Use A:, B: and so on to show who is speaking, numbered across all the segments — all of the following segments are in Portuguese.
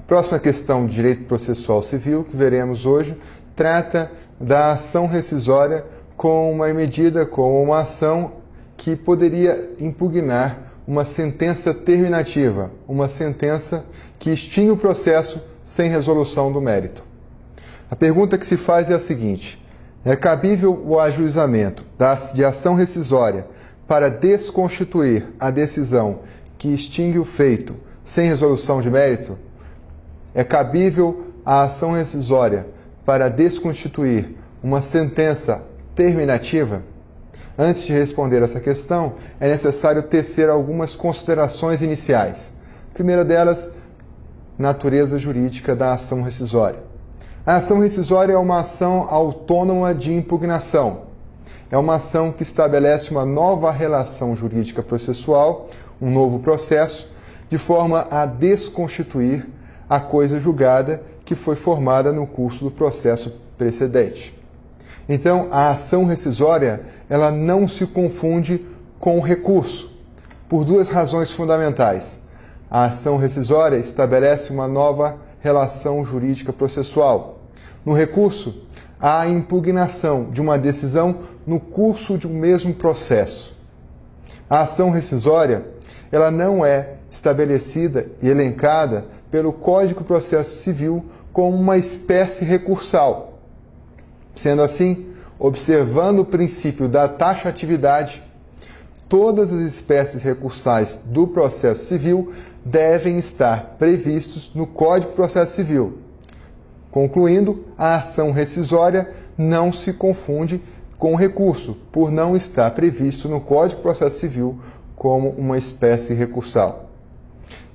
A: próxima questão de direito processual civil que veremos hoje trata da ação rescisória com uma medida, com uma ação que poderia impugnar uma sentença terminativa, uma sentença que extingue o processo sem resolução do mérito. A pergunta que se faz é a seguinte: é cabível o ajuizamento de ação rescisória para desconstituir a decisão que extingue o feito sem resolução de mérito? É cabível a ação rescisória para desconstituir uma sentença terminativa? Antes de responder essa questão, é necessário tecer algumas considerações iniciais. A primeira delas, natureza jurídica da ação rescisória. A ação rescisória é uma ação autônoma de impugnação. É uma ação que estabelece uma nova relação jurídica processual, um novo processo, de forma a desconstituir a coisa julgada que foi formada no curso do processo precedente. Então, a ação rescisória, ela não se confunde com o recurso, por duas razões fundamentais. A ação rescisória estabelece uma nova relação jurídica processual. No recurso, há a impugnação de uma decisão no curso de um mesmo processo. A ação rescisória, ela não é estabelecida e elencada pelo Código de Processo Civil como uma espécie recursal. Sendo assim, observando o princípio da taxatividade, todas as espécies recursais do processo civil devem estar previstos no Código de Processo Civil. Concluindo, a ação rescisória não se confunde com o recurso, por não estar previsto no Código de Processo Civil como uma espécie recursal.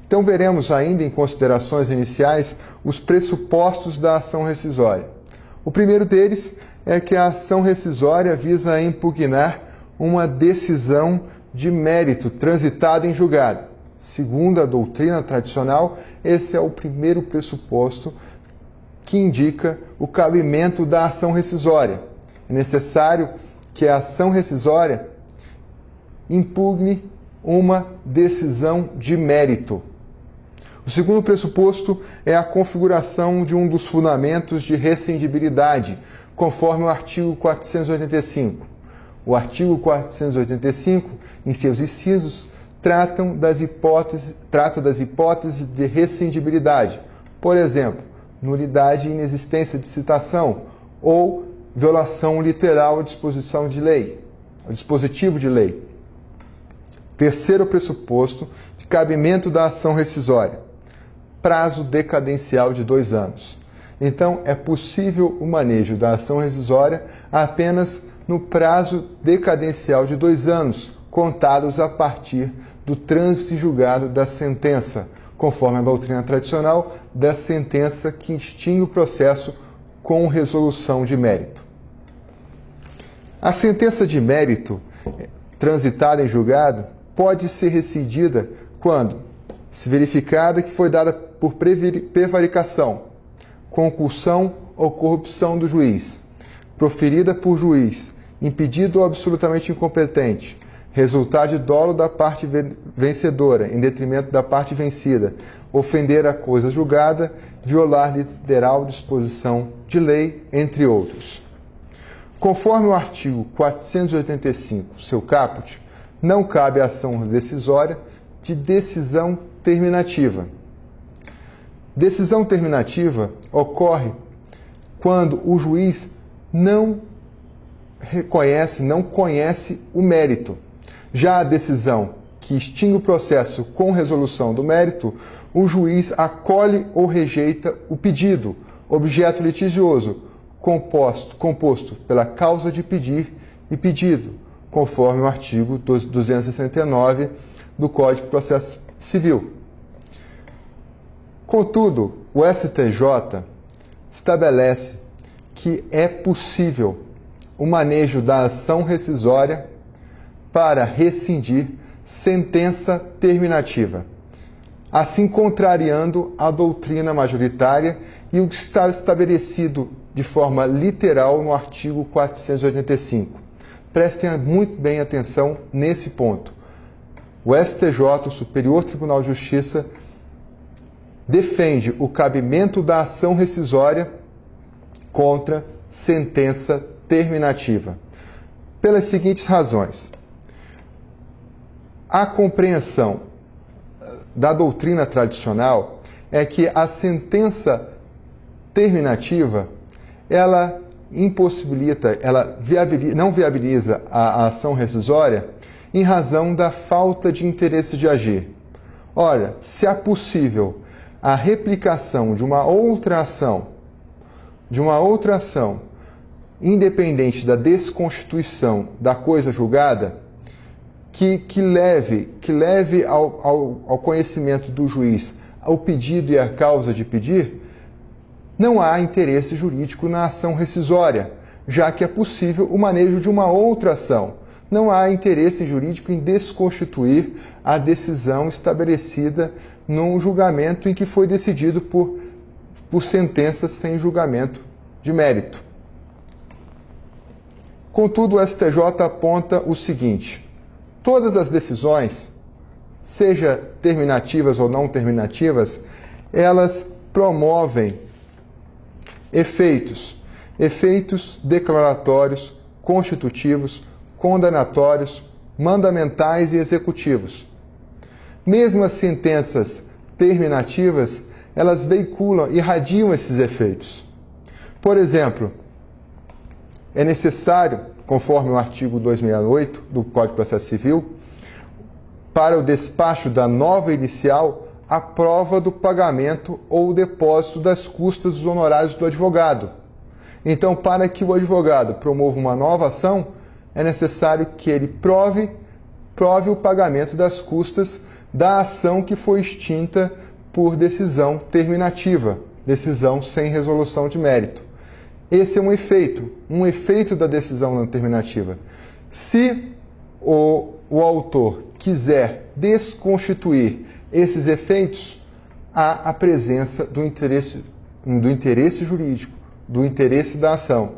A: Então, veremos ainda em considerações iniciais os pressupostos da ação rescisória. O primeiro deles é que a ação rescisória visa impugnar uma decisão de mérito transitada em julgado. Segundo a doutrina tradicional, esse é o primeiro pressuposto que indica o cabimento da ação rescisória. É necessário que a ação rescisória impugne uma decisão de mérito. O segundo pressuposto é a configuração de um dos fundamentos de rescindibilidade, conforme o artigo 485. O artigo 485, em seus incisos, trata das hipóteses de rescindibilidade. Por exemplo, nulidade e inexistência de citação ou violação literal à disposição de lei, ao dispositivo de lei. Terceiro pressuposto de cabimento da ação rescisória: prazo decadencial de 2 anos. Então, é possível o manejo da ação rescisória apenas no prazo decadencial de 2 anos, contados a partir do trânsito em julgado da sentença, conforme a doutrina tradicional, da sentença que extingue o processo com resolução de mérito. A sentença de mérito transitada em julgado pode ser rescindida quando se verificada que foi dada por prevaricação, concussão ou corrupção do juiz, proferida por juiz, impedido ou absolutamente incompetente, resultar de dolo da parte vencedora em detrimento da parte vencida, ofender a coisa julgada, violar literal disposição de lei, entre outros. Conforme o artigo 485, seu caput, não cabe ação decisória de decisão terminativa. Decisão terminativa ocorre quando o juiz não conhece o mérito. Já a decisão que extingue o processo com resolução do mérito, o juiz acolhe ou rejeita o pedido, objeto litigioso, composto pela causa de pedir e pedido, conforme o artigo 269 do Código de Processo Civil. Contudo, o STJ estabelece que é possível o manejo da ação rescisória para rescindir sentença terminativa, assim contrariando a doutrina majoritária e o que está estabelecido de forma literal no artigo 485. Prestem muito bem atenção nesse ponto. O STJ, o Superior Tribunal de Justiça, defende o cabimento da ação rescisória contra sentença terminativa. Pelas seguintes razões. A compreensão da doutrina tradicional é que a sentença terminativa, ela impossibilita, não viabiliza a ação rescisória em razão da falta de interesse de agir. Ora, se é possível a replicação de uma outra ação, independente da desconstituição da coisa julgada, que leve ao conhecimento do juiz o pedido e a causa de pedir, não há interesse jurídico na ação rescisória, já que é possível o manejo de uma outra ação. Não há interesse jurídico em desconstituir a decisão estabelecida num julgamento em que foi decidido por sentenças sem julgamento de mérito. Contudo, o STJ aponta o seguinte: todas as decisões, seja terminativas ou não terminativas, elas promovem efeitos declaratórios, constitutivos, condenatórios, mandamentais e executivos. Mesmo as sentenças terminativas, elas veiculam, irradiam esses efeitos. Por exemplo, é necessário, conforme o artigo 268 do Código de Processo Civil, para o despacho da nova inicial, a prova do pagamento ou o depósito das custas dos honorários do advogado. Então, para que o advogado promova uma nova ação, é necessário que ele prove o pagamento das custas da ação que foi extinta por decisão terminativa, decisão sem resolução de mérito. Esse é um efeito da decisão não terminativa. Se o autor quiser desconstituir esses efeitos, há a presença do interesse jurídico, do interesse da ação,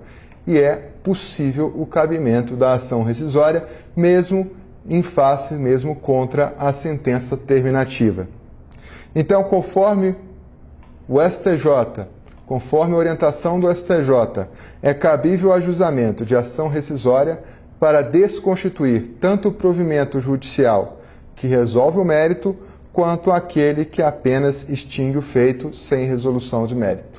A: e é possível o cabimento da ação rescisória, mesmo contra a sentença terminativa. Então, conforme a orientação do STJ, é cabível o ajustamento de ação rescisória para desconstituir tanto o provimento judicial que resolve o mérito, quanto aquele que apenas extingue o feito sem resolução de mérito.